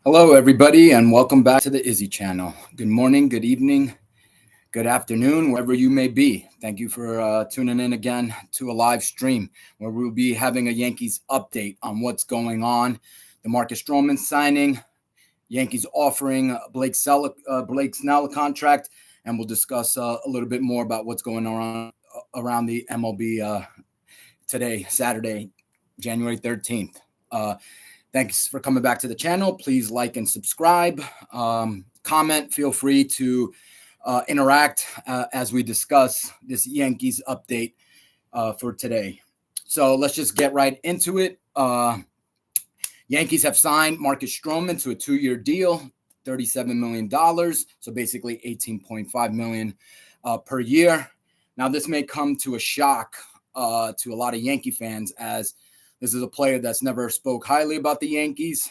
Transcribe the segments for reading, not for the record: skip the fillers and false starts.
Hello, everybody, and welcome back to the Izzy channel. Good morning, good evening, good afternoon, wherever you may be. Thank you for tuning in again to a live stream where we'll be having a Yankees update on what's going on. The Marcus Stroman signing, Yankees offering Blake Snell a contract, and we'll discuss a little bit more about what's going on around the MLB today, Saturday, January 13th. Thanks for coming back to the channel. Please like and subscribe. Comment. Feel free to interact as we discuss this Yankees update for today. So let's just get right into it. Yankees have signed Marcus Stroman to a 2-year deal, $37 million. So basically $18.5 million per year. Now, this may come to a shock to a lot of Yankee fans, as this is a player that's never spoke highly about the Yankees.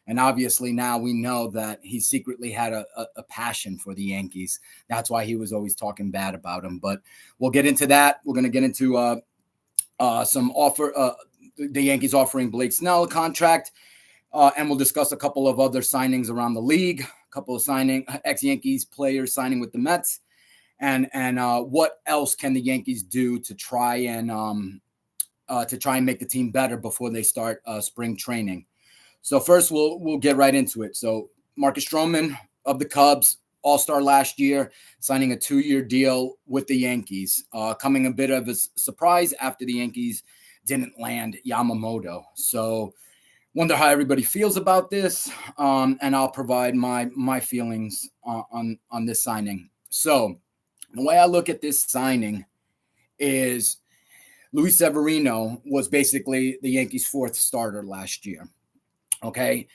And obviously now we know that he secretly had a passion for the Yankees. That's why he was always talking bad about them. But we'll get into that. We're going to get into the Yankees offering Blake Snell a contract. And we'll discuss a couple of other signings around the league, a couple of ex-Yankees players signing with the Mets. And what else can the Yankees do to try and make the team better before they start spring training. So first, we'll get right into it. So Marcus Stroman of the Cubs, All-Star last year, signing a 2-year deal with the Yankees, coming a bit of a surprise after the Yankees didn't land Yamamoto. So wonder how everybody feels about this, and I'll provide my feelings on this signing. So the way I look at this signing is Luis Severino was basically the Yankees' 4th starter last year. Okay.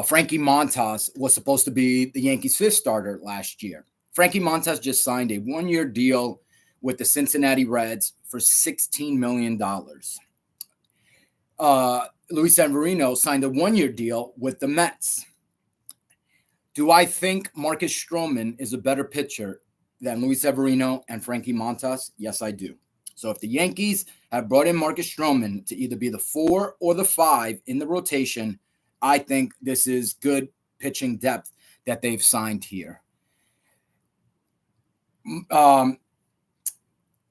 Frankie Montas was supposed to be the Yankees' 5th starter last year. Frankie Montas just signed a 1-year deal with the Cincinnati Reds for $16 million. Luis Severino signed a 1-year deal with the Mets. Do I think Marcus Stroman is a better pitcher than Luis Severino and Frankie Montas? Yes, I do. So if the Yankees have brought in Marcus Stroman to either be the 4 or the 5 in the rotation, I think this is good pitching depth that they've signed here. To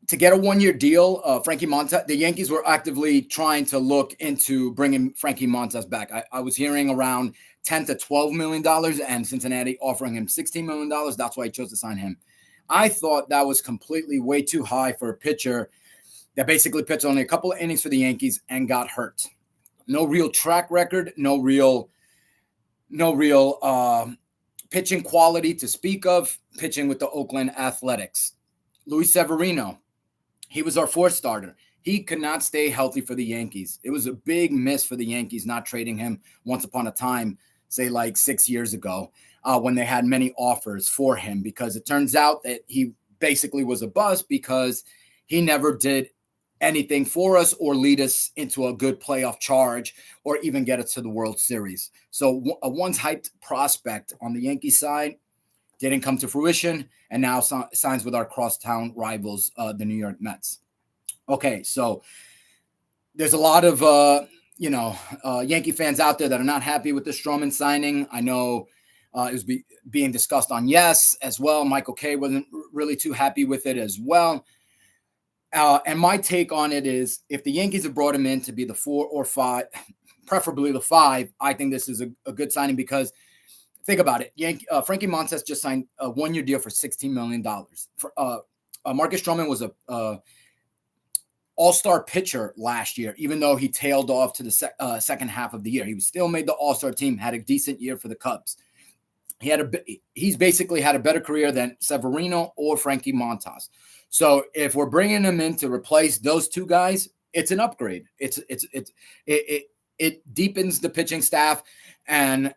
get a 1-year deal, Frankie Montas, the Yankees were actively trying to look into bringing Frankie Montas back. I was hearing around $10 to $12 million, and Cincinnati offering him $16 million. That's why I chose to sign him. I thought that was completely way too high for a pitcher that basically pitched only a couple of innings for the Yankees and got hurt. No real track record, no real pitching quality to speak of, pitching with the Oakland Athletics. Luis Severino, he was our 4th starter. He could not stay healthy for the Yankees. It was a big miss for the Yankees not trading him once upon a time, say like 6 years ago, when they had many offers for him, because it turns out that he basically was a bust because he never did anything for us or lead us into a good playoff charge or even get us to the World Series. So a once hyped prospect on the Yankee side didn't come to fruition, and now signs with our crosstown rivals, the New York Mets. Okay, so there's a lot of Yankee fans out there that are not happy with the Stroman signing. I know it was being discussed on Yes as well. Michael Kay wasn't really too happy with it as well. And my take on it is, if the Yankees have brought him in to be the 4 or 5, preferably the 5, I think this is a good signing, because think about it. Frankie Montas just signed a 1-year deal for $16 million. Marcus Stroman was a all-star pitcher last year, even though he tailed off to the second half of the year. He still made the all-star team, had a decent year for the Cubs. He's basically had a better career than Severino or Frankie Montas. So if we're bringing him in to replace those two guys, it's an upgrade. It deepens the pitching staff and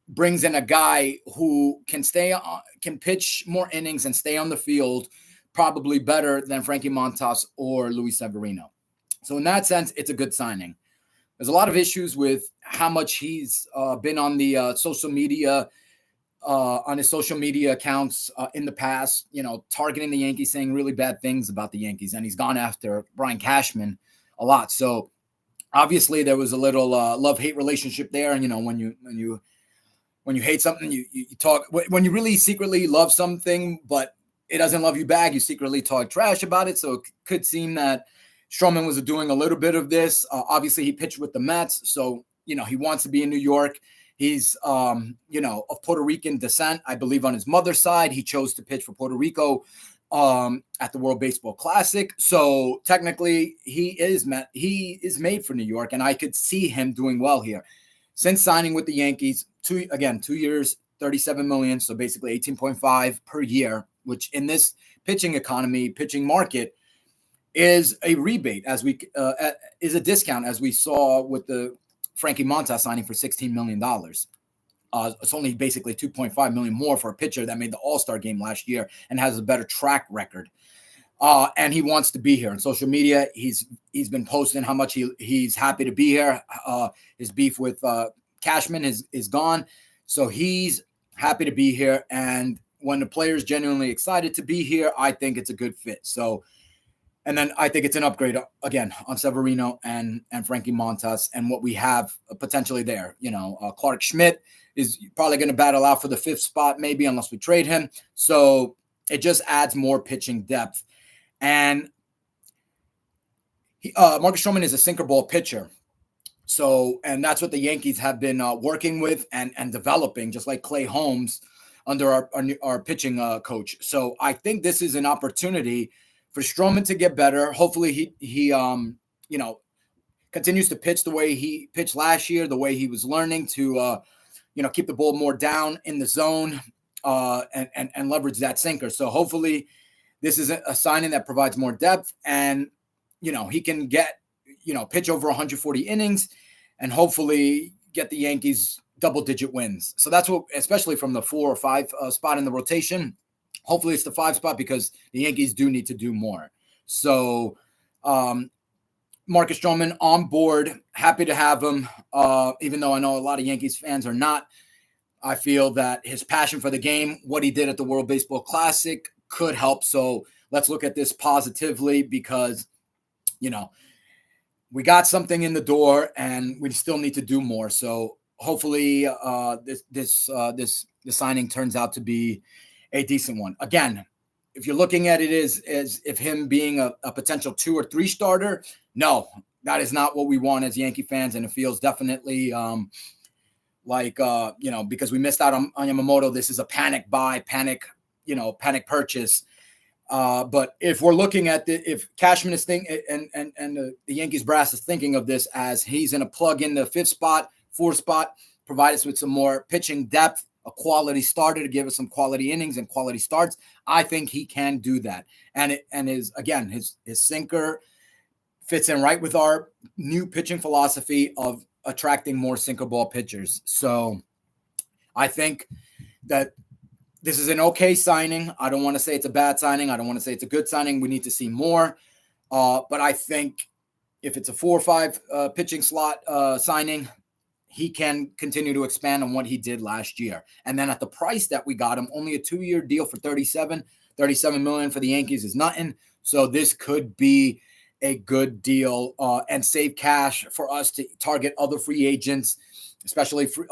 brings in a guy who can pitch more innings and stay on the field probably better than Frankie Montas or Luis Severino. So in that sense, it's a good signing. There's a lot of issues with how much he's been on the social media, on his social media accounts in the past, targeting the Yankees, saying really bad things about the Yankees. And he's gone after Brian Cashman a lot. So obviously there was a little love-hate relationship there. And, when you when you hate something, you talk. When you really secretly love something, but it doesn't love you back, you secretly talk trash about it. So it could seem that Stroman was doing a little bit of this. Obviously, he pitched with the Mets, so he wants to be in New York. He's of Puerto Rican descent, I believe, on his mother's side. He chose to pitch for Puerto Rico at the World Baseball Classic. So technically, he is made for New York, and I could see him doing well here. Since signing with the Yankees, 2 years, $37 million, so basically 18.5 per year, which in this pitching economy, pitching market, is a rebate is a discount, as we saw with the Frankie Montas signing for $16 million. It's only basically $2.5 million more for a pitcher that made the All-Star game last year and has a better track record. And he wants to be here. On social media, he's been posting how much he's happy to be here. His beef with Cashman is gone. So he's happy to be here. And when the player's genuinely excited to be here, I think it's a good fit. So, and then I think it's an upgrade, again, on Severino and Frankie Montas and what we have potentially there. Clark Schmidt is probably going to battle out for the 5th spot, maybe, unless we trade him. So it just adds more pitching depth. And Marcus Stroman is a sinker ball pitcher. So, and that's what the Yankees have been working with and developing, just like Clay Holmes under our pitching coach. So I think this is an opportunity for Stroman to get better. Hopefully he continues to pitch the way he pitched last year, the way he was learning to, keep the ball more down in the zone and leverage that sinker. So hopefully this is a signing that provides more depth, and, he can get, pitch over 140 innings and hopefully get the Yankees double-digit wins. So that's what, especially from the 4 or 5 spot in the rotation. Hopefully it's the 5 spot, because the Yankees do need to do more. So Marcus Stroman on board, happy to have him, even though I know a lot of Yankees fans are not. I feel that his passion for the game, what he did at the World Baseball Classic, could help. So let's look at this positively, because, we got something in the door and we still need to do more. So hopefully this signing turns out to be a decent one. Again, if you're looking at it as if him being a potential 2 or 3 starter, no, that is not what we want as Yankee fans. And it feels definitely because we missed out on Yamamoto, this is a panic buy, panic purchase. But if we're looking at if Cashman is thinking and the Yankees brass is thinking of this as he's going to plug in the 5th spot, 4th spot, provide us with some more pitching depth, a quality starter to give us some quality innings and quality starts, I think he can do that. And his sinker fits in right with our new pitching philosophy of attracting more sinker ball pitchers. So I think that this is an okay signing. I don't want to say it's a bad signing. I don't want to say it's a good signing. We need to see more. But I think if it's a 4 or 5 pitching slot signing, he can continue to expand on what he did last year. And then at the price that we got him, only a 2-year deal for $37 million for the Yankees is nothing. So this could be a good deal and save cash for us to target other free agents, especially for,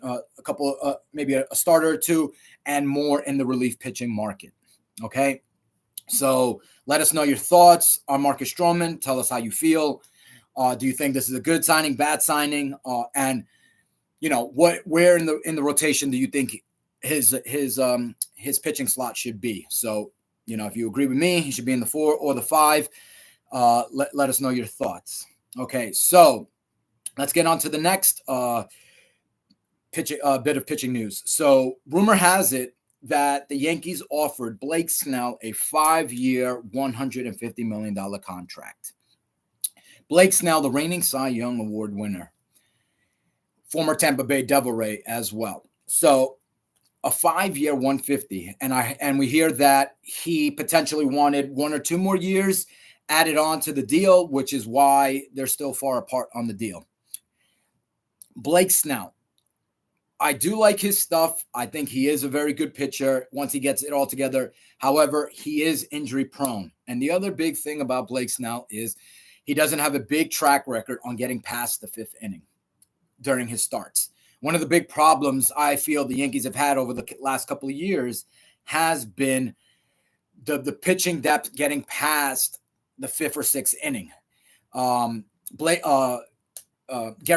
a couple, maybe a starter or 2, and more in the relief pitching market. Okay. So let us know your thoughts on Marcus Stroman. Tell us how you feel. Do you think this is a good signing, bad signing? And where in the rotation do you think his pitching slot should be? So, if you agree with me, he should be in the 4 or the 5. Let us know your thoughts. Okay, so let's get on to the next bit of pitching news. So rumor has it that the Yankees offered Blake Snell a 5-year, $150 million contract. Blake Snell, the reigning Cy Young Award winner, former Tampa Bay Devil Ray as well. So a 5-year, 150, and we hear that he potentially wanted 1 or 2 more years added on to the deal, which is why they're still far apart on the deal. Blake Snell, I do like his stuff. I think he is a very good pitcher once he gets it all together. However, he is injury prone. And the other big thing about Blake Snell is he doesn't have a big track record on getting past the 5th inning during his starts. one of the big problems I feel the Yankees have had over the last couple of years has been the pitching depth getting past the fifth or sixth inning. Garrett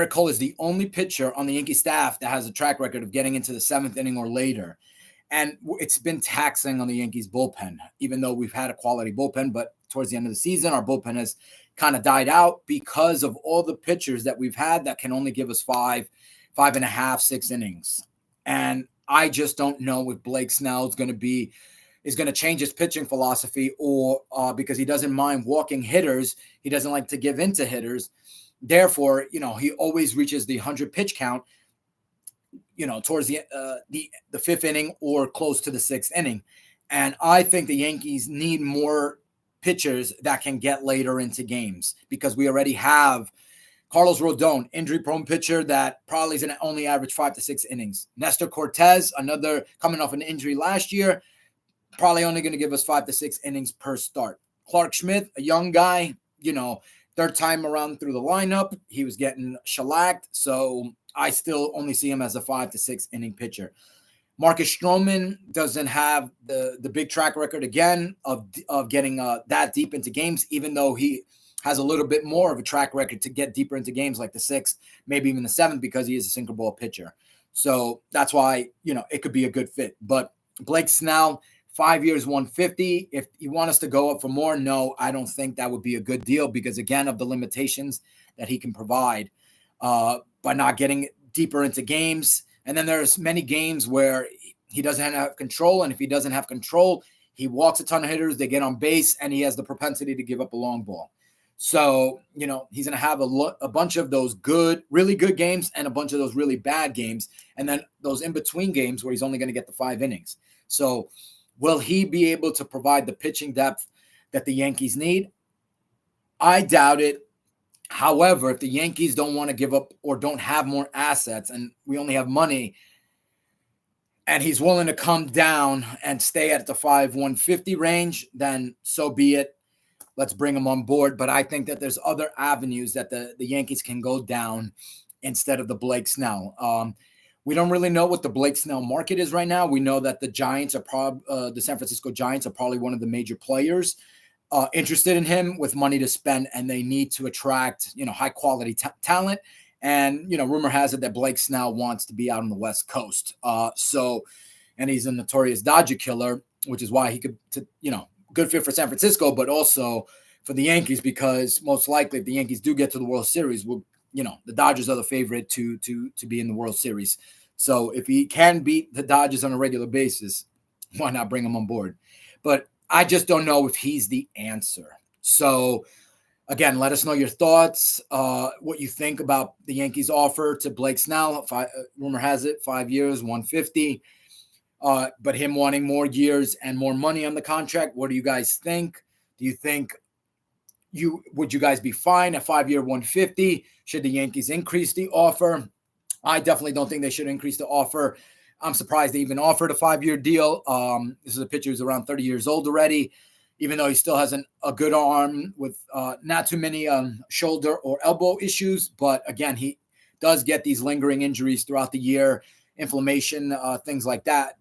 Cole is the only pitcher on the Yankee staff that has a track record of getting into the seventh inning or later. And it's been taxing on the Yankees bullpen, even though we've had a quality bullpen. But towards the end of the season, our bullpen has kind of died out because of all the pitchers that we've had that can only give us 5.5, 6 innings. And I just don't know if Blake Snell is going to change his pitching philosophy, or because he doesn't mind walking hitters. He doesn't like to give in to hitters. Therefore, he always reaches the 100 pitch count, towards the fifth inning or close to the sixth inning. And I think the Yankees need more pitchers that can get later into games, because we already have Carlos Rodon, injury-prone pitcher that probably is going to only average 5 to 6 innings. Nestor Cortez, another coming off an injury last year, probably only going to give us 5 to 6 innings per start. Clark Schmidt, a young guy, third time around through the lineup, he was getting shellacked. So I still only see him as a 5 to 6 inning pitcher. Marcus Stroman doesn't have the big track record again of getting that deep into games, even though he has a little bit more of a track record to get deeper into games like the sixth, maybe even the seventh, because he is a sinker ball pitcher. So that's why, it could be a good fit. But Blake Snell, 5 years, 150. If you want us to go up for more, no, I don't think that would be a good deal, because, again, of the limitations that he can provide by not getting deeper into games. And then there's many games where he doesn't have control, and if he doesn't have control, he walks a ton of hitters, they get on base, and he has the propensity to give up a long ball. So, he's going to have a bunch of those really good games and a bunch of those really bad games, and then those in-between games where he's only going to get the 5 innings. So will he be able to provide the pitching depth that the Yankees need? I doubt it. However, if the Yankees don't want to give up or don't have more assets and we only have money, and he's willing to come down and stay at the 150 range, then so be it. Let's bring him on board. But I think that there's other avenues that the Yankees can go down instead of the Blake Snell. We don't really know what the Blake Snell market is right now. We know that the Giants are the San Francisco Giants are probably one of the major players interested in him with money to spend, and they need to attract, high quality talent. And, rumor has it that Blake Snell wants to be out on the West Coast. And he's a notorious Dodger killer, which is why he could, good fit for San Francisco, but also for the Yankees, because most likely if the Yankees do get to the World Series, the Dodgers are the favorite to be in the World Series. So if he can beat the Dodgers on a regular basis, why not bring him on board? But I just don't know if he's the answer. So again, let us know your thoughts, what you think about the Yankees' offer to Blake Snell. Rumor has it 5 years, 150. But him wanting more years and more money on the contract. What do you guys think? Do you think would you guys be fine at 5 year, 150? Should the Yankees increase the offer? I definitely don't think they should increase the offer. I'm surprised they even offered a 5-year deal. This is a pitcher who's around 30 years old already, even though he still has a good arm with not too many shoulder or elbow issues. But again, he does get these lingering injuries throughout the year, inflammation, things like that,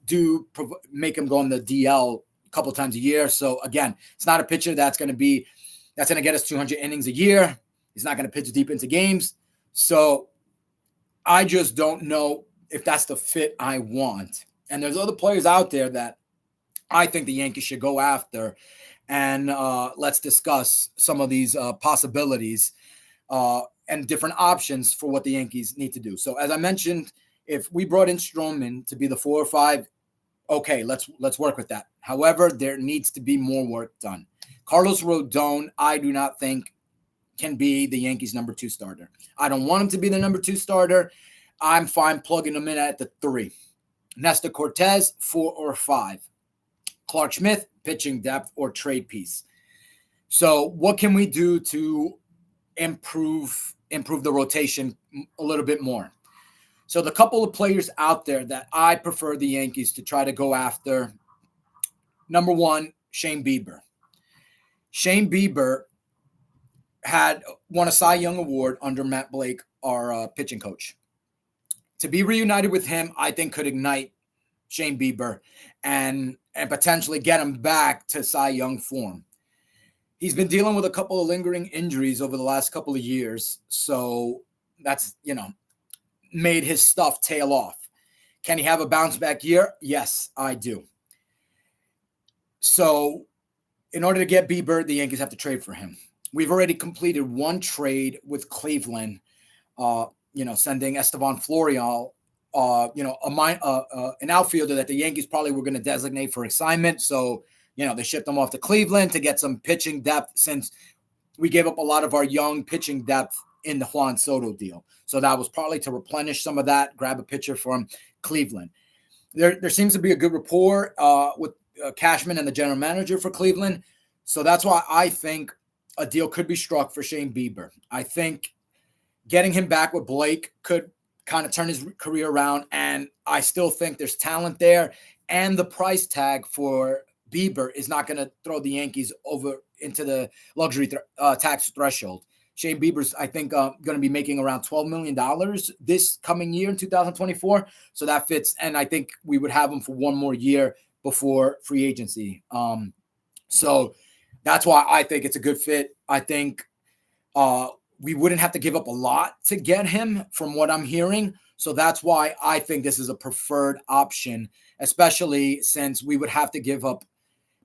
do make him go on the DL a couple times a year. So again, it's not a pitcher that's going to get us 200 innings a year. He's not going to pitch deep into games. So I just don't know if that's the fit I want. And there's other players out there that I think the Yankees should go after. And let's discuss some of these possibilities and different options for what the Yankees need to do. So as I mentioned, if we brought in Stroman to be the 4 or 5, okay, let's work with that. However, there needs to be more work done. Carlos Rodon, I do not think can be the Yankees' number 2 starter. I don't want him to be the number 2 starter. I'm fine plugging him in at the 3. Nestor Cortez, 4 or 5. Clark Schmidt, pitching depth or trade piece. So what can we do to improve the rotation a little bit more? So the couple of players out there that I prefer the Yankees to try to go after, number 1, Shane Bieber. Shane Bieber won a Cy Young Award under Matt Blake, our pitching coach. to be reunited with him, I think could ignite Shane Bieber and potentially get him back to Cy Young form. He's been dealing with a couple of lingering injuries over the last couple of years, so that's, made his stuff tail off. Can he have a bounce back year? Yes, I do. So in order to get Bieber, the Yankees have to trade for him. We've already completed one trade with Cleveland, sending Estevan Florial, an outfielder that the Yankees probably were going to designate for assignment. So, they shipped him off to Cleveland to get some pitching depth, since we gave up a lot of our young pitching depth in the Juan Soto deal. So that was partly to replenish some of that, grab a pitcher from Cleveland. There seems to be a good rapport with Cashman and the general manager for Cleveland. So that's why I think a deal could be struck for Shane Bieber. I think getting him back with Blake could kind of turn his career around, and I still think there's talent there, and the price tag for Bieber is not going to throw the Yankees over into the luxury tax threshold. Shane Bieber's, I think, going to be making around $12 million this coming year in 2024. So that fits, and I think we would have him for one more year before free agency. So that's why I think it's a good fit. I think we wouldn't have to give up a lot to get him from what I'm hearing. So that's why I think this is a preferred option, especially since we would have to give up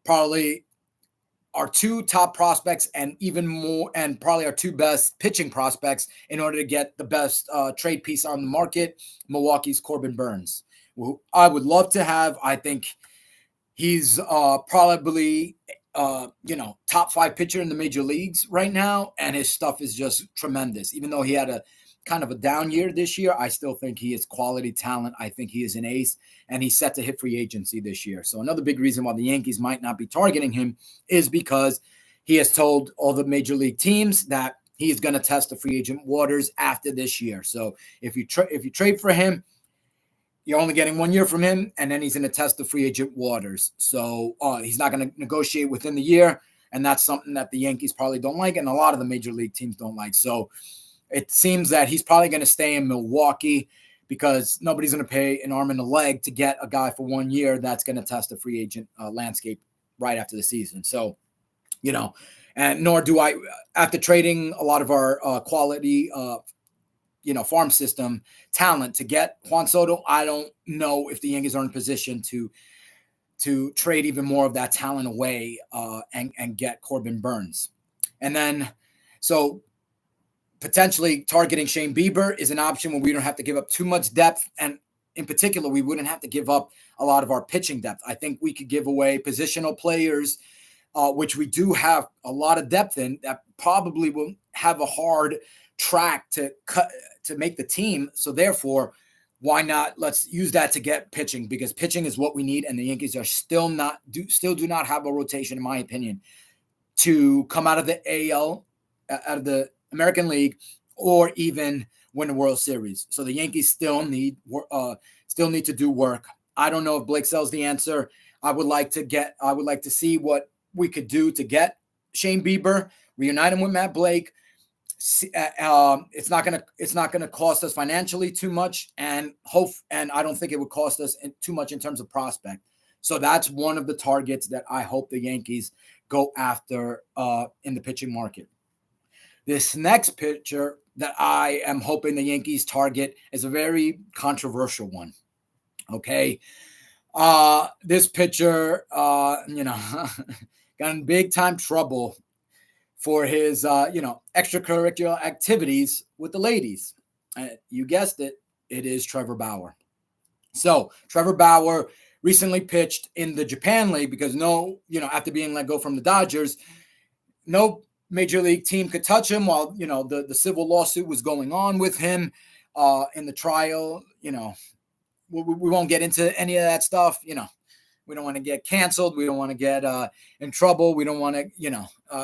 probably our two top prospects and even more, and probably our two best pitching prospects in order to get the best trade piece on the market, Milwaukee's Corbin Burns, who I would love to have. I think he's probably top 5 pitcher in the major leagues right now, and his stuff is just tremendous. Even though he had a kind of a down year this year, I still think he is quality talent. I think he is an ace, and he's set to hit free agency this year. So another big reason why the Yankees might not be targeting him is because he has told all the major league teams that he's going to test the free agent waters after this year. So if you trade for him, you're only getting 1 year from him, and then he's going to test the free agent waters. So he's not going to negotiate within the year, and that's something that the Yankees probably don't like, and a lot of the major league teams don't like. So it seems that he's probably going to stay in Milwaukee because nobody's going to pay an arm and a leg to get a guy for 1 year that's going to test the free agent landscape right after the season. So, and nor do I, after trading a lot of our quality farm system talent to get Juan Soto, I don't know if the Yankees are in position to trade even more of that talent away and get Corbin Burns. And then, so potentially targeting Shane Bieber is an option where we don't have to give up too much depth. And in particular, we wouldn't have to give up a lot of our pitching depth. I think we could give away positional players, which we do have a lot of depth in, that probably will have a hard track to make the team. So therefore, why not? Let's use that to get pitching, because pitching is what we need. And the Yankees are still do not have a rotation, in my opinion, to come out of the AL, out of the American League, or even win the World Series. So the Yankees still need to do work. I don't know if Blake Snell's the answer. I would like to see what we could do to get Shane Bieber, reunite him with Matt Blake. It's not gonna cost us financially too much, and I don't think it would cost us too much in terms of prospect. So that's one of the targets that I hope the Yankees go after in the pitching market. This next pitcher that I am hoping the Yankees target is a very controversial one. Okay. This pitcher, got in big time trouble for his, extracurricular activities with the ladies. You guessed it. It is Trevor Bauer. So Trevor Bauer recently pitched in the Japan League because after being let go from the Dodgers, no major league team could touch him while, the civil lawsuit was going on with him in the trial. We won't get into any of that stuff. We don't want to get canceled. We don't want to get in trouble. We don't want to,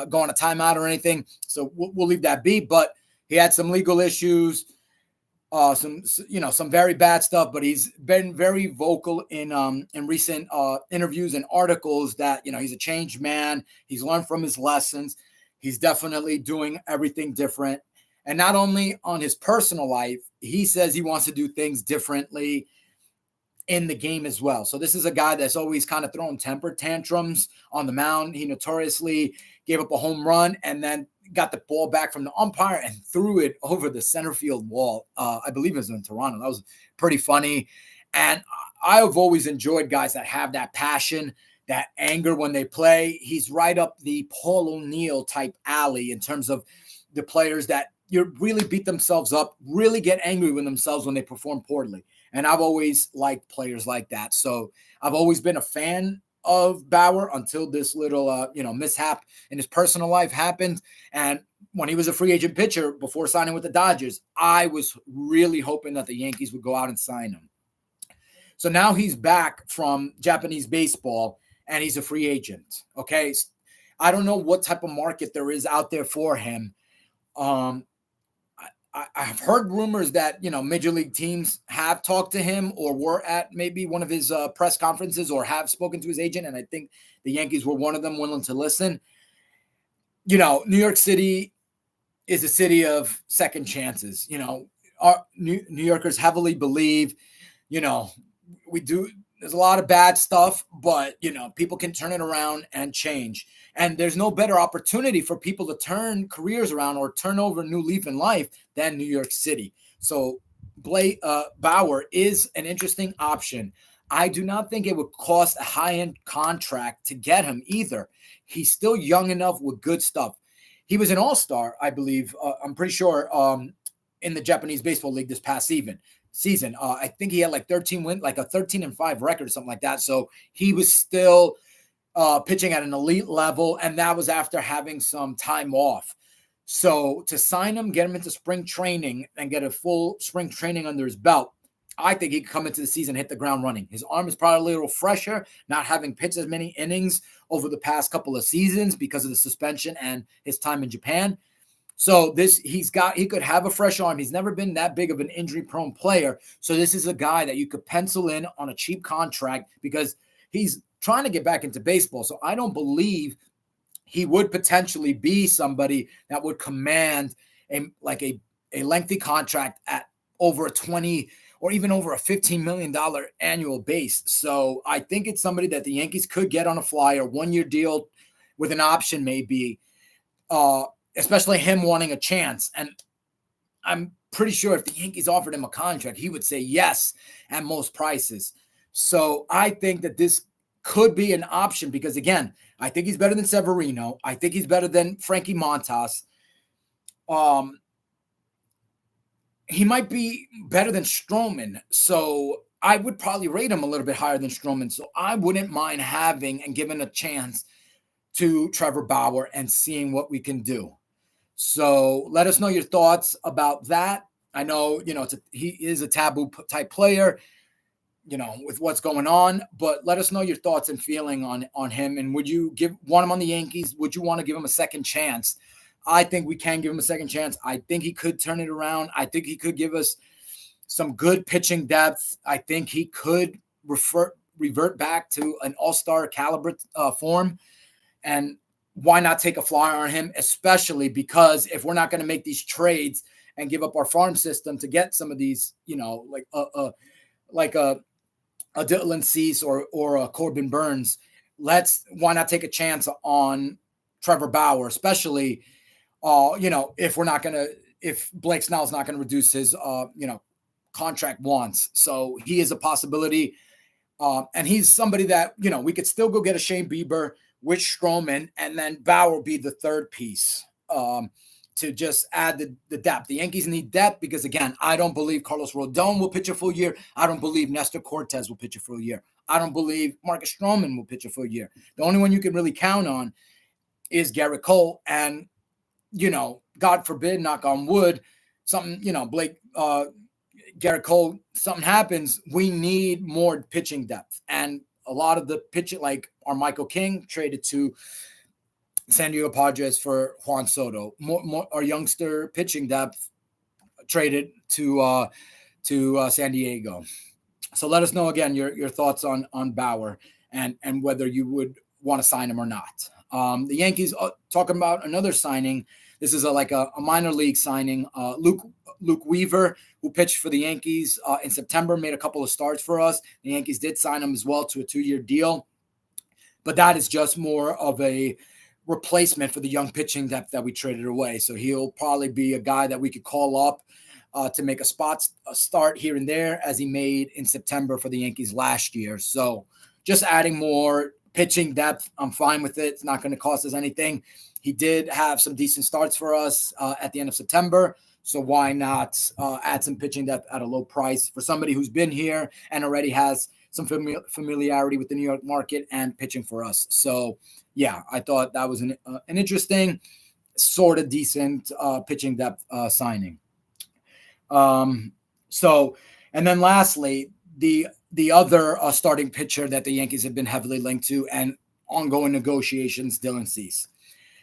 go on a timeout or anything. So we'll leave that be. But he had some legal issues, some very bad stuff. But he's been very vocal in recent interviews and articles that, he's a changed man. He's learned from his lessons. He's definitely doing everything different. And not only on his personal life, he says he wants to do things differently in the game as well. So this is a guy that's always kind of throwing temper tantrums on the mound. He notoriously gave up a home run and then got the ball back from the umpire and threw it over the center field wall. I believe it was in Toronto. That was pretty funny. And I have always enjoyed guys that have that passion, that anger when they play. He's right up the Paul O'Neill type alley in terms of the players that you really beat themselves up, really get angry with themselves when they perform poorly. And I've always liked players like that. So I've always been a fan of Bauer until this little, mishap in his personal life happened. And when he was a free agent pitcher before signing with the Dodgers, I was really hoping that the Yankees would go out and sign him. So now he's back from Japanese baseball and he's a free agent. Okay. I don't know what type of market there is out there for him. I've heard rumors that, major league teams have talked to him or were at maybe one of his press conferences or have spoken to his agent. And I think the Yankees were one of them willing to listen. New York City is a city of second chances. Our New Yorkers heavily believe, we do. There's a lot of bad stuff, but, people can turn it around and change. And there's no better opportunity for people to turn careers around or turn over a new leaf in life than New York City. So Bauer is an interesting option. I do not think it would cost a high-end contract to get him either. He's still young enough with good stuff. He was an all-star, I believe. I'm pretty sure in the Japanese Baseball League this past season. I think he had like 13 wins, like a 13-5 record or something like that. So he was still pitching at an elite level, and that was after having some time off. So to sign him, get him into spring training, and get a full spring training under his belt, I think he could come into the season and hit the ground running. His arm is probably a little fresher, not having pitched as many innings over the past couple of seasons because of the suspension and his time in Japan. So he could have a fresh arm. He's never been that big of an injury-prone player. So this is a guy that you could pencil in on a cheap contract because he's trying to get back into baseball. So I don't believe he would potentially be somebody that would command a lengthy contract at over a 20 or even over a $15 million annual base. So I think it's somebody that the Yankees could get on a flyer, 1-year deal with an option maybe, especially him wanting a chance. And I'm pretty sure if the Yankees offered him a contract, he would say yes at most prices. So I think that this could be an option because, again, I think he's better than Severino. I think he's better than Frankie Montas. He might be better than Stroman. So I would probably rate him a little bit higher than Stroman. So I wouldn't mind having and giving a chance to Trevor Bauer and seeing what we can do. So let us know your thoughts about that. I know, he is a taboo type player, with what's going on, but let us know your thoughts and feeling on him. And would you want him on the Yankees? Would you want to give him a second chance? I think we can give him a second chance. I think he could turn it around. I think he could give us some good pitching depth. I think he could revert back to an all-star caliber form. And why not take a flyer on him, especially because if we're not going to make these trades and give up our farm system to get some of these, like a Dylan Cease or a Corbin Burns, why not take a chance on Trevor Bauer, especially, if Blake Snell's not going to reduce his, contract once. So he is a possibility. And he's somebody that, we could still go get a Shane Bieber with Stroman, and then Bauer be the third piece to just add the depth. The Yankees need depth because, again, I don't believe Carlos Rodon will pitch a full year. I don't believe Nestor Cortez will pitch a full year. I don't believe Marcus Stroman will pitch a full year. The only one you can really count on is Garrett Cole. And, God forbid, knock on wood, something, Garrett Cole, something happens, we need more pitching depth. And a lot of the pitching, like our Michael King traded to San Diego Padres for Juan Soto. More our youngster pitching depth traded to San Diego. So let us know again your thoughts on Bauer and whether you would want to sign him or not. The Yankees talking about another signing This is a minor league signing. Luke Weaver, who pitched for the Yankees in September, made a couple of starts for us. The Yankees did sign him as well to a 2-year deal. But that is just more of a replacement for the young pitching depth that we traded away. So he'll probably be a guy that we could call up to make a start here and there, as he made in September for the Yankees last year. So just adding more pitching depth, I'm fine with it. It's not going to cost us anything. He did have some decent starts for us at the end of September. So why not add some pitching depth at a low price for somebody who's been here and already has some familiarity with the New York market and pitching for us. So yeah, I thought that was an interesting, sort of decent pitching depth signing. So, and then lastly, the other starting pitcher that the Yankees have been heavily linked to and ongoing negotiations, Dylan Cease.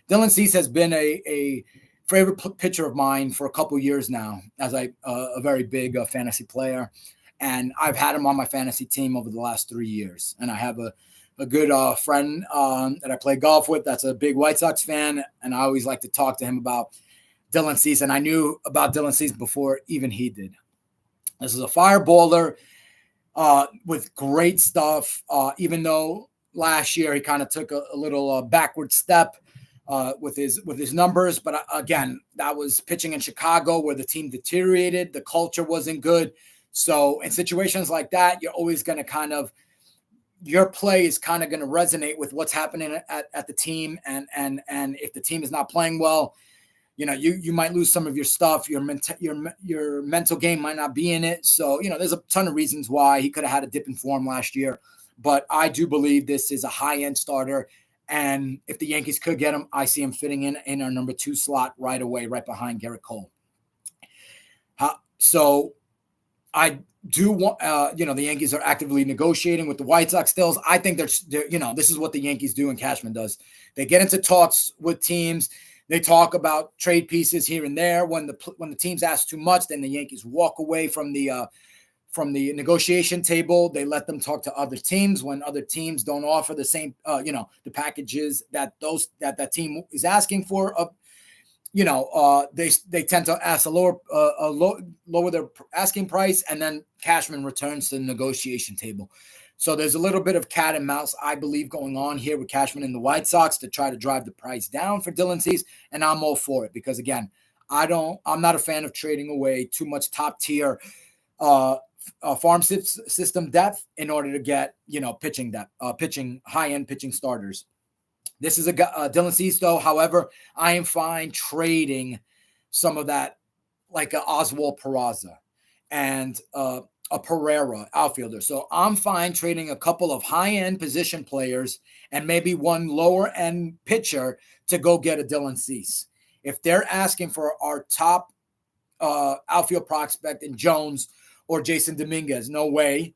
Dylan Cease has been a favorite pitcher of mine for a couple years now, as a very big fantasy player. And I've had him on my fantasy team over the last 3 years. And I have a good friend that I play golf with that's a big White Sox fan. And I always like to talk to him about Dylan Cease. And I knew about Dylan Cease before even he did. This is a fireballer with great stuff, even though last year he kind of took a little backward step with his numbers. But again, that was pitching in Chicago where the team deteriorated. The culture wasn't good. So in situations like that, you're always going to your play is kind of going to resonate with what's happening at the team. And if the team is not playing well, you might lose some of your stuff. Your mental game might not be in it. So, there's a ton of reasons why he could have had a dip in form last year. But I do believe this is a high-end starter. And if the Yankees could get him, I see him fitting in our number 2 slot right away, right behind Garrett Cole. So I do want, the Yankees are actively negotiating with the White Sox still. I think they're this is what the Yankees do and Cashman does. They get into talks with teams. They talk about trade pieces here and there. When the teams ask too much, then the Yankees walk away from the negotiation table. They let them talk to other teams. When other teams don't offer the same, the packages that that team is asking for, they tend to ask lower their asking price, and then Cashman returns to the negotiation table. So there's a little bit of cat and mouse, I believe, going on here with Cashman and the White Sox to try to drive the price down for Dylan Cease, and I'm all for it because again, I'm not a fan of trading away too much top tier farm system depth in order to get pitching depth, high end pitching starters. This is a Dylan Cease, though. However, I am fine trading some of that, like a Oswald Peraza and a Pereira outfielder. So I'm fine trading a couple of high-end position players and maybe one lower-end pitcher to go get a Dylan Cease. If they're asking for our top outfield prospect in Jones or Jason Dominguez, no way.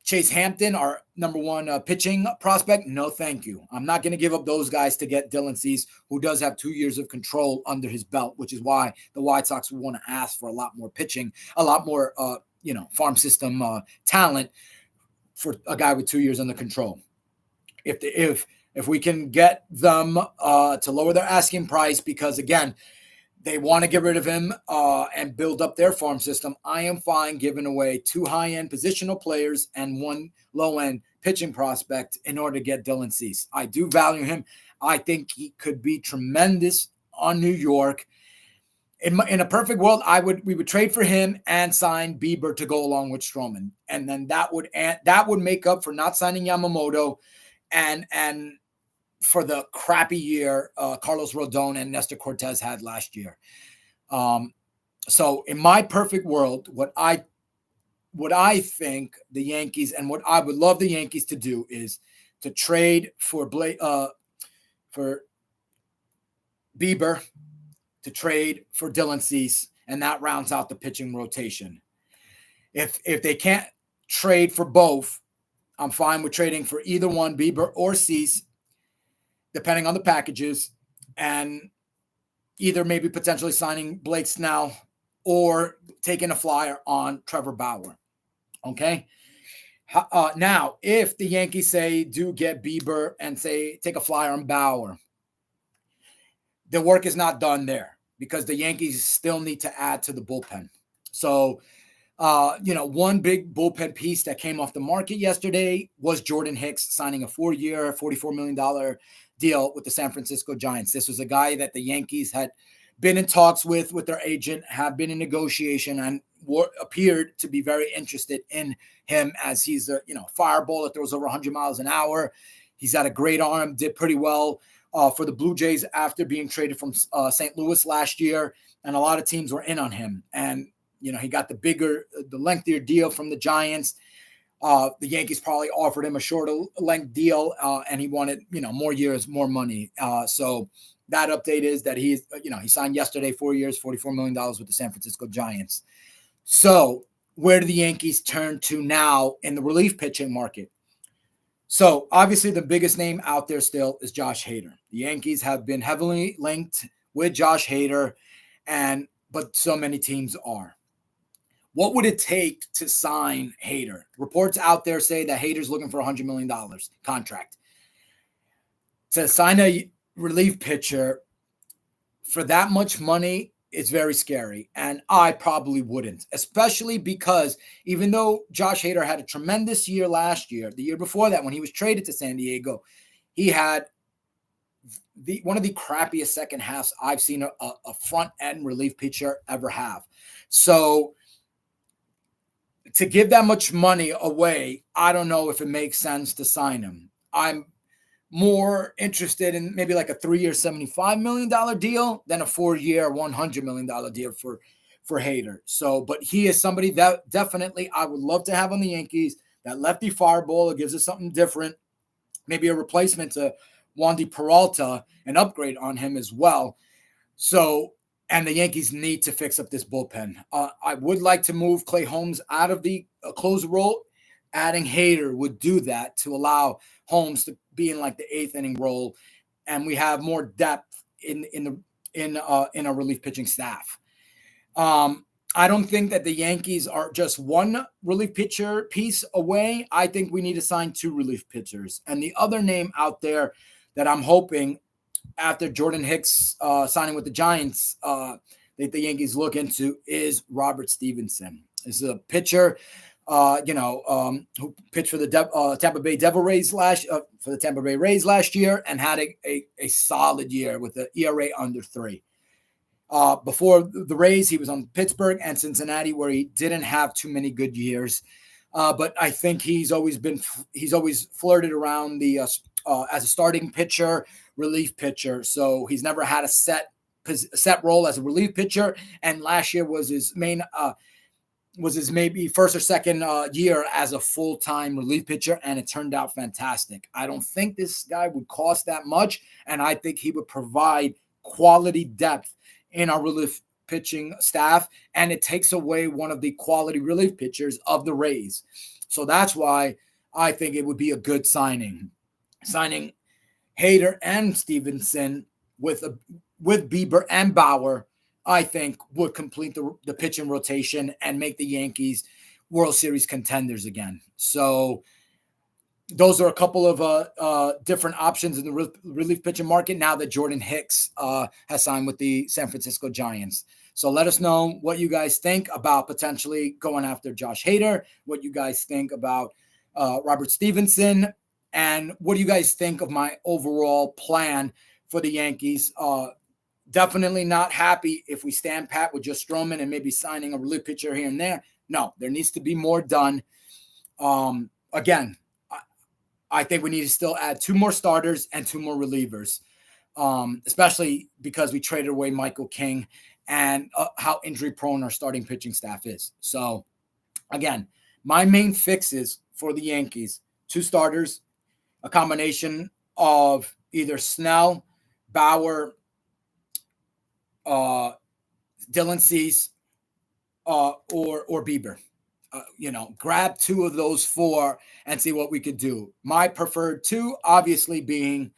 Chase Hampton, our number 1 pitching prospect, no thank you. I'm not going to give up those guys to get Dylan Cease, who does have 2 years of control under his belt, which is why the White Sox would want to ask for a lot more pitching, a lot more farm system talent for a guy with 2 years under control. If we can get them to lower their asking price, because again, they want to get rid of him and build up their farm system, I am fine giving away 2 high-end positional players and 1 low-end pitching prospect in order to get Dylan Cease. I do value him. I think he could be tremendous on New York. In a perfect world, we would trade for him and sign Bieber to go along with Stroman, and then that would make up for not signing Yamamoto and for the crappy year Carlos Rodon and Nestor Cortez had last year. So in my perfect world, what I think the Yankees and what I would love the Yankees to do is to trade for Bieber, to trade for Dylan Cease, and that rounds out the pitching rotation. If they can't trade for both, I'm fine with trading for either one, Bieber or Cease, depending on the packages, and either maybe potentially signing Blake Snell or taking a flyer on Trevor Bauer. Okay. Now, if the Yankees do get Bieber and take a flyer on Bauer, the work is not done there because the Yankees still need to add to the bullpen. So, one big bullpen piece that came off the market yesterday was Jordan Hicks signing a 4-year, $44 million deal with the San Francisco Giants. This was a guy that the Yankees had been in talks with their agent, have been in negotiation, and appeared to be very interested in him as he's a fireball that throws over 100 miles an hour. He's got a great arm, did pretty well for the Blue Jays after being traded from St. Louis last year, and a lot of teams were in on him. And he got the lengthier deal from the Giants. The Yankees probably offered him a shorter length deal, and he wanted, more years, more money. So that update is that he signed yesterday, 4 years, $44 million with the San Francisco Giants. So where do the Yankees turn to now in the relief pitching market? So obviously the biggest name out there still is Josh Hader. The Yankees have been heavily linked with Josh Hader, but so many teams are. What would it take to sign Hader? Reports out there say that Hader's looking for $100 million contract. To sign a relief pitcher for that much money, it's very scary. And I probably wouldn't, especially because even though Josh Hader had a tremendous year last year, the year before that when he was traded to San Diego, he had one of the crappiest second halves I've seen a front-end relief pitcher ever have. So to give that much money away, I don't know if it makes sense to sign him. I'm more interested in maybe like a 3-year, $75 million deal than a 4-year, $100 million deal for Hader. So, but he is somebody that definitely I would love to have on the Yankees. That lefty fireballer gives us something different. Maybe a replacement to Wandy Peralta, an upgrade on him as well. So, and the Yankees need to fix up this bullpen. I would like to move Clay Holmes out of the closer role. Adding Hader would do that to allow Holmes to be in like the 8th inning role, and we have more depth in a relief pitching staff. I don't think that the Yankees are just one relief pitcher piece away. I think we need to sign 2 relief pitchers. And the other name out there that I'm hoping after Jordan Hicks signing with the Giants that the Yankees look into is Robert Stevenson. This is a pitcher who pitched for the Tampa Bay Rays last year and had a solid year with an ERA under 3. Before the Rays, he was on Pittsburgh and Cincinnati, where he didn't have too many good years. But I think he's always flirted around the as a starting pitcher, relief pitcher. So he's never had a set role as a relief pitcher. And last year was his main. Was his maybe first or second year as a full-time relief pitcher, and it turned out fantastic. I don't think this guy would cost that much, and I think he would provide quality depth in our relief pitching staff, and it takes away one of the quality relief pitchers of the Rays. So that's why I think it would be a good signing. Signing Hader and Stevenson with Bieber and Bauer, I think would complete the pitching rotation and make the Yankees World Series contenders again. So those are a couple of different options in the relief pitching market now that Jordan Hicks has signed with the San Francisco Giants. So let us know what you guys think about potentially going after Josh Hader, what you guys think about Robert Stevenson, and what do you guys think of my overall plan for the Yankees? Definitely not happy if we stand pat with just Stroman and maybe signing a relief pitcher here and there. No, there needs to be more done. Again, I think we need to still add 2 more starters and 2 more relievers, especially because we traded away Michael King and how injury-prone our starting pitching staff is. So, again, my main fixes for the Yankees, 2 starters, a combination of either Snell, Bauer, Dylan Cease, or Bieber. Grab 2 of those 4 and see what we could do. My preferred 2, obviously, being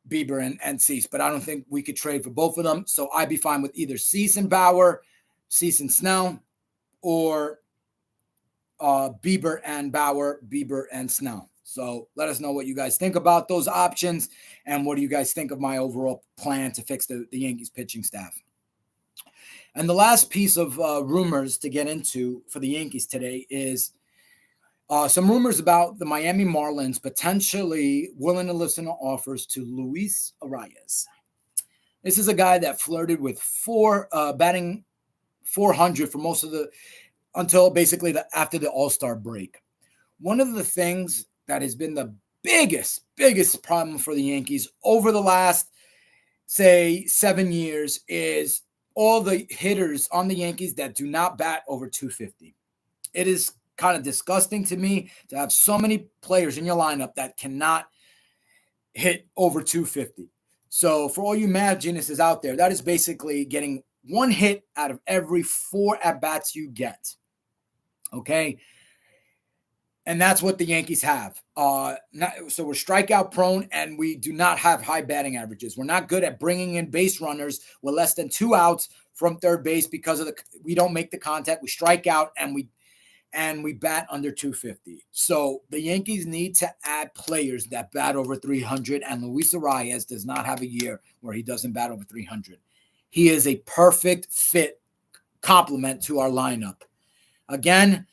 Bieber and Cease, but I don't think we could trade for both of them. So I'd be fine with either Cease and Bauer, Cease and Snell, or Bieber and Bauer, Bieber and Snell. So let us know what you guys think about those options, and what do you guys think of my overall plan to fix the Yankees pitching staff. And the last piece of rumors to get into for the Yankees today is some rumors about the Miami Marlins potentially willing to listen to offers to Luis Arias. This is a guy that flirted with batting 400 for most of the until basically after the All-Star break. One of the things that has been the biggest problem for the Yankees over the last, say, 7 years is all the hitters on the Yankees that do not bat over 250. It is kind of disgusting to me to have so many players in your lineup that cannot hit over 250. So for all you mad geniuses out there, that is basically getting one hit out of every 4 at-bats you get. Okay? And that's what the Yankees have. So we're strikeout prone, and we do not have high batting averages. We're not good at bringing in base runners with less than 2 outs from third base because we don't make the contact. We strike out, and we bat under 250. So the Yankees need to add players that bat over 300, and Luis Arias does not have a year where he doesn't bat over 300. He is a perfect fit complement to our lineup. Again,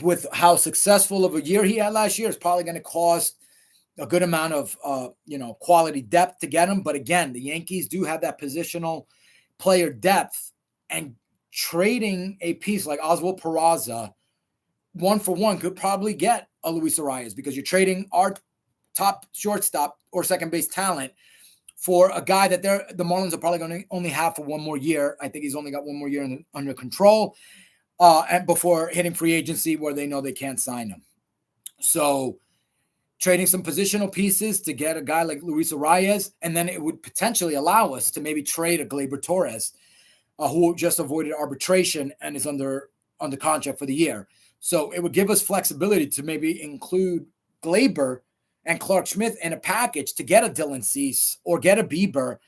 with how successful of a year he had last year, it's probably going to cost a good amount of quality depth to get him. But again, the Yankees do have that positional player depth, and trading a piece like Oswald Peraza 1-for-1 could probably get a Luis Arias, because you're trading our top shortstop or second base talent for a guy that the Marlins are probably going to only have for one more year. I think he's only got one more year under control. And before hitting free agency where they know they can't sign him. So trading some positional pieces to get a guy like Luis Arias, and then it would potentially allow us to maybe trade a Gleyber Torres, who just avoided arbitration and is under contract for the year. So it would give us flexibility to maybe include Gleyber and Clark Schmidt in a package to get a Dylan Cease or get a Bieber,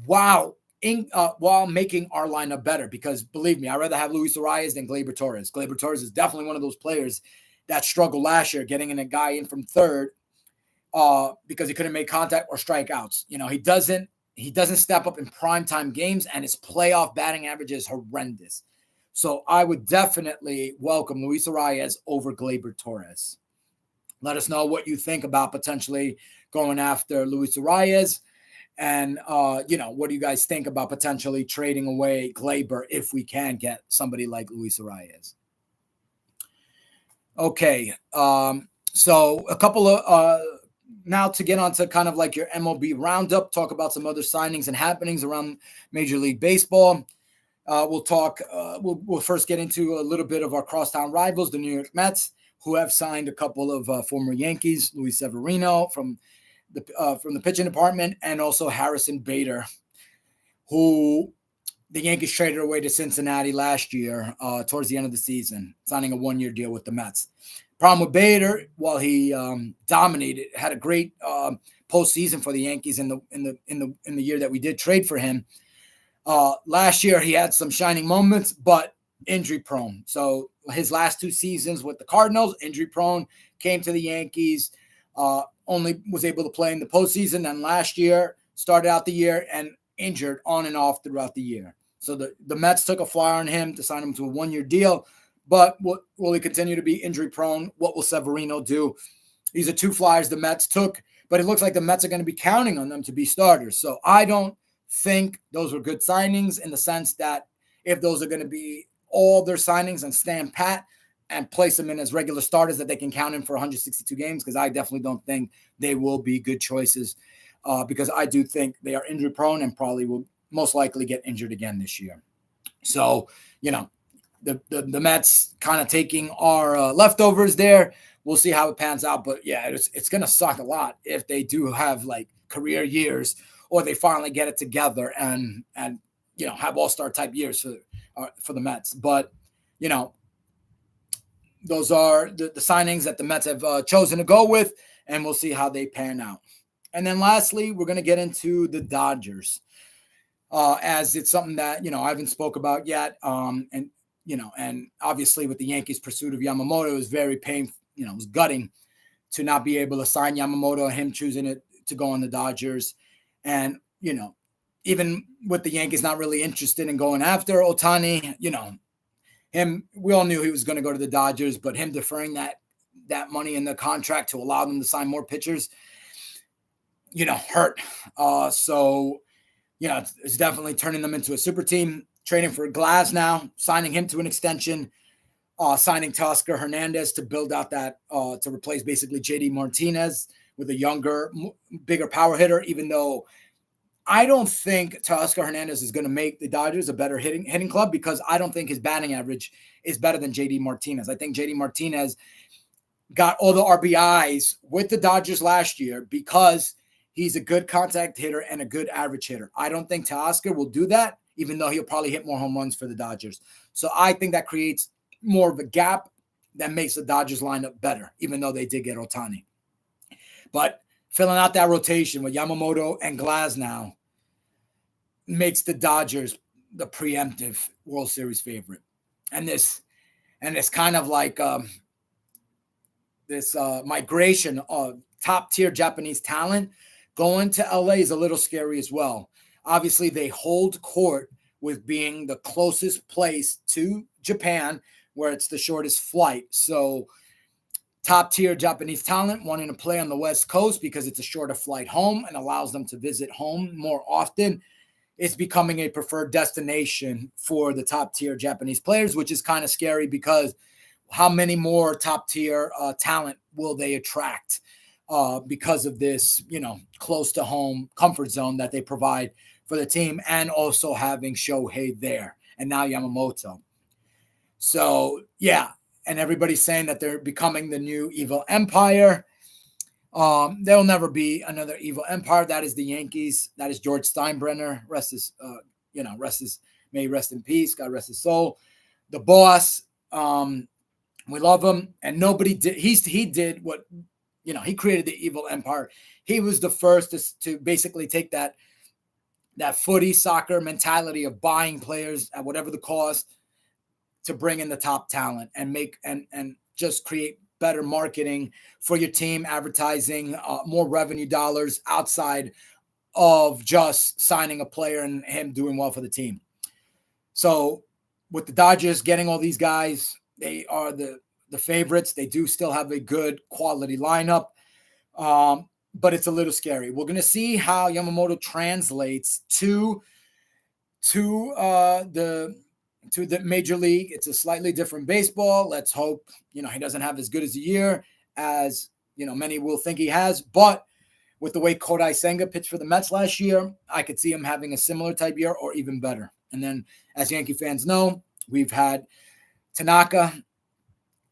while making our lineup better. Because believe me, I'd rather have Luis Arias than Gleyber Torres. Gleyber Torres is definitely one of those players that struggled last year getting a guy in from third because he couldn't make contact or strikeouts. He doesn't step up in primetime games, and his playoff batting average is horrendous. So I would definitely welcome Luis Arias over Gleyber Torres. Let us know what you think about potentially going after Luis Arias. And, what do you guys think about potentially trading away Gleyber if we can get somebody like Luis Arias? Okay. So a couple of now to get on to kind of like your MLB roundup, talk about some other signings and happenings around Major League Baseball. We'll first get into a little bit of our crosstown rivals, the New York Mets, who have signed a couple of former Yankees, Luis Severino from the pitching department, and also Harrison Bader, who the Yankees traded away to Cincinnati last year towards the end of the season, signing a 1-year deal with the Mets. Problem with Bader, while he dominated, had a great postseason for the Yankees in the year that we did trade for him. Last year he had some shining moments, but injury prone. So his last 2 seasons with the Cardinals, injury prone, came to the Yankees, only was able to play in the postseason. And last year started out the year and injured on and off throughout the year. So the Mets took a flyer on him to sign him to a 1-year deal. But will he continue to be injury prone? What will Severino do? These are 2 flyers the Mets took, but it looks like the Mets are going to be counting on them to be starters. So I don't think those were good signings, in the sense that if those are going to be all their signings and stand pat and place them in as regular starters that they can count in for 162 games, because I definitely don't think they will be good choices, because I do think they are injury prone and probably will most likely get injured again this year. So, the Mets kind of taking our leftovers there. We'll see how it pans out. But, yeah, it's going to suck a lot if they do have, like, career years, or they finally get it together and have all-star type years for the Mets. But, those are the signings that the Mets have chosen to go with, and we'll see how they pan out. And then lastly, we're going to get into the Dodgers, as it's something that, I haven't spoke about yet. And obviously with the Yankees' pursuit of Yamamoto, it was very it was gutting to not be able to sign Yamamoto, him choosing it to go on the Dodgers. And, even with the Yankees not really interested in going after Ohtani, him, we all knew he was going to go to the Dodgers, but him deferring that money in the contract to allow them to sign more pitchers, hurt. So, it's definitely turning them into a super team, trading for Glasnow, signing him to an extension, signing Teoscar Hernandez to build out that, to replace basically JD Martinez with a younger, bigger power hitter, even though I don't think Teoscar Hernandez is going to make the Dodgers a better hitting club, because I don't think his batting average is better than JD Martinez. I think JD Martinez got all the RBIs with the Dodgers last year because he's a good contact hitter and a good average hitter. I don't think Teoscar will do that, even though he'll probably hit more home runs for the Dodgers. So I think that creates more of a gap that makes the Dodgers lineup better, even though they did get Ohtani. But filling out that rotation with Yamamoto and Glasnow makes the Dodgers the preemptive World Series favorite. And this kind of like this migration of top-tier Japanese talent going to LA is a little scary as well. Obviously, they hold court with being the closest place to Japan, where it's the shortest flight. So top-tier Japanese talent wanting to play on the West Coast because it's a shorter flight home and allows them to visit home more often. It's becoming a preferred destination for the top-tier Japanese players, which is kind of scary because how many more top-tier talent will they attract because of this, close-to-home comfort zone that they provide for the team, and also having Shohei there and now Yamamoto. So, yeah, and everybody's saying that they're becoming the new evil empire. There'll never be another evil empire. That is the Yankees. That is George Steinbrenner. May he rest in peace. God rest his soul. The boss. We love him, and nobody did. He did what, he created the evil empire. He was the first to basically take that footy soccer mentality of buying players at whatever the cost to bring in the top talent and make and just create better marketing for your team, advertising, more revenue dollars outside of just signing a player and him doing well for the team. So with the Dodgers getting all these guys, they are the favorites. They do still have a good quality lineup, but it's a little scary. We're going to see how Yamamoto translates to the major league. It's a slightly different baseball. Let's hope, he doesn't have as good as a year as, many will think he has. But with the way Kodai Senga pitched for the Mets last year, I could see him having a similar type year or even better. And then, as Yankee fans know, we've had Tanaka,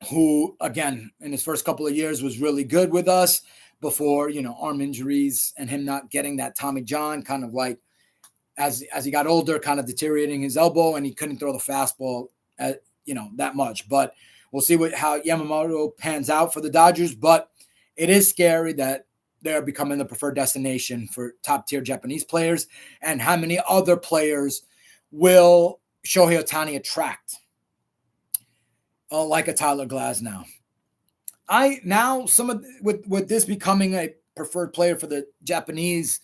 who, again, in his first couple of years was really good with us before, arm injuries and him not getting that Tommy John, kind of like as he got older, kind of deteriorating his elbow, and he couldn't throw the fastball that much. But we'll see how Yamamoto pans out for the Dodgers. But it is scary that they're becoming the preferred destination for top-tier Japanese players, and how many other players will Shohei Ohtani attract? Like a Tyler Glasnow. With this becoming a preferred player for the Japanese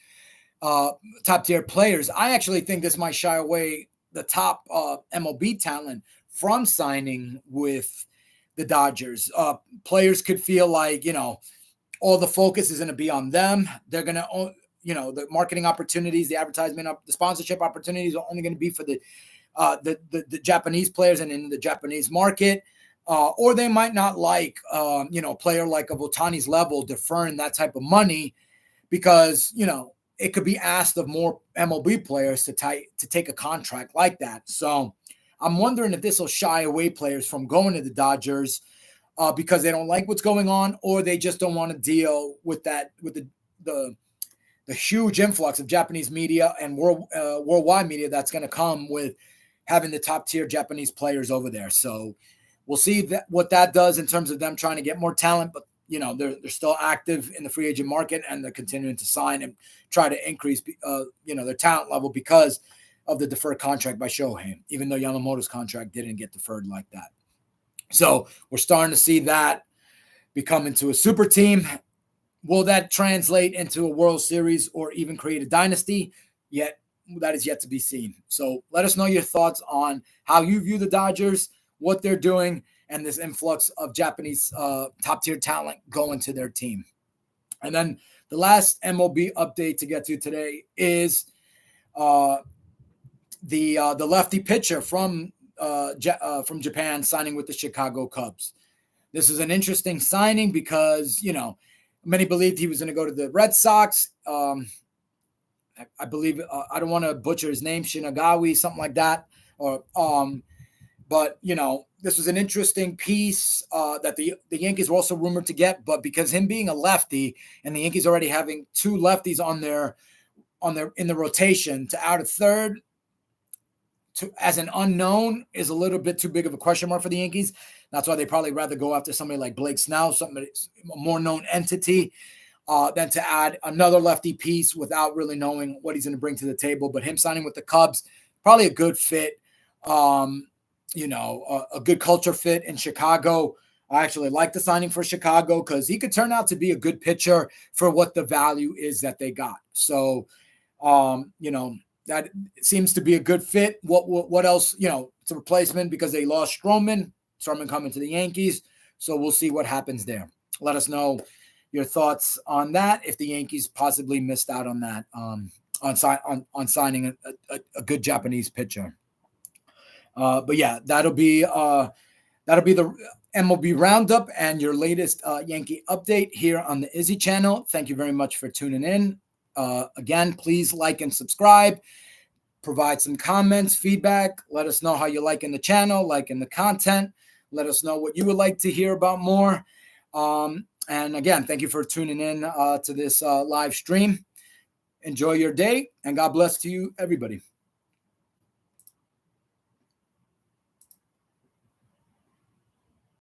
top tier players, I actually think this might shy away the top MLB talent from signing with the Dodgers. Players could feel like, all the focus is going to be on them. They're going to, the marketing opportunities, the advertisement, the sponsorship opportunities are only going to be for the Japanese players and in the Japanese market. Or they might not like, a player like of Ohtani's level deferring that type of money because, it could be asked of more MLB players to take a contract like that. So I'm wondering if this will shy away players from going to the Dodgers because they don't like what's going on, or they just don't want to deal with that, with the huge influx of Japanese media and worldwide media that's going to come with having the top tier Japanese players over there. So we'll see what that does in terms of them trying to get more talent, but they're still active in the free agent market, and they're continuing to sign and try to increase their talent level because of the deferred contract by Shohei, even though Yamamoto's contract didn't get deferred like that. So we're starting to see that become into a super team. Will that translate into a World Series or even create a dynasty? Yet that is yet to be seen. So let us know your thoughts on how you view the Dodgers, what they're doing, and this influx of Japanese top-tier talent going to their team. And then the last MLB update to get to today is the lefty pitcher from Japan signing with the Chicago Cubs. This is an interesting signing because, many believed he was going to go to the Red Sox. I believe, I don't want to butcher his name, Shinagawa, something like that. But, this was an interesting piece that the Yankees were also rumored to get. But because him being a lefty and the Yankees already having two lefties in the rotation, to add a third as an unknown is a little bit too big of a question mark for the Yankees. That's why they probably rather go after somebody like Blake Snell, somebody a more known entity, than to add another lefty piece without really knowing what he's going to bring to the table. But him signing with the Cubs, probably a good fit, a good culture fit in Chicago. I actually like the signing for Chicago because he could turn out to be a good pitcher for what the value is that they got. So, that seems to be a good fit. What else? It's a replacement because they lost Stroman coming to the Yankees. So we'll see what happens there. Let us know your thoughts on that. If the Yankees possibly missed out on that, on signing a good Japanese pitcher. But yeah, that'll be the MLB roundup and your latest Yankee update here on the Izzy channel. Thank you very much for tuning in. Again, please like and subscribe. Provide some comments, feedback. Let us know how you're liking the channel, liking the content. Let us know what you would like to hear about more. And again, thank you for tuning in to this live stream. Enjoy your day, and God bless to you, everybody.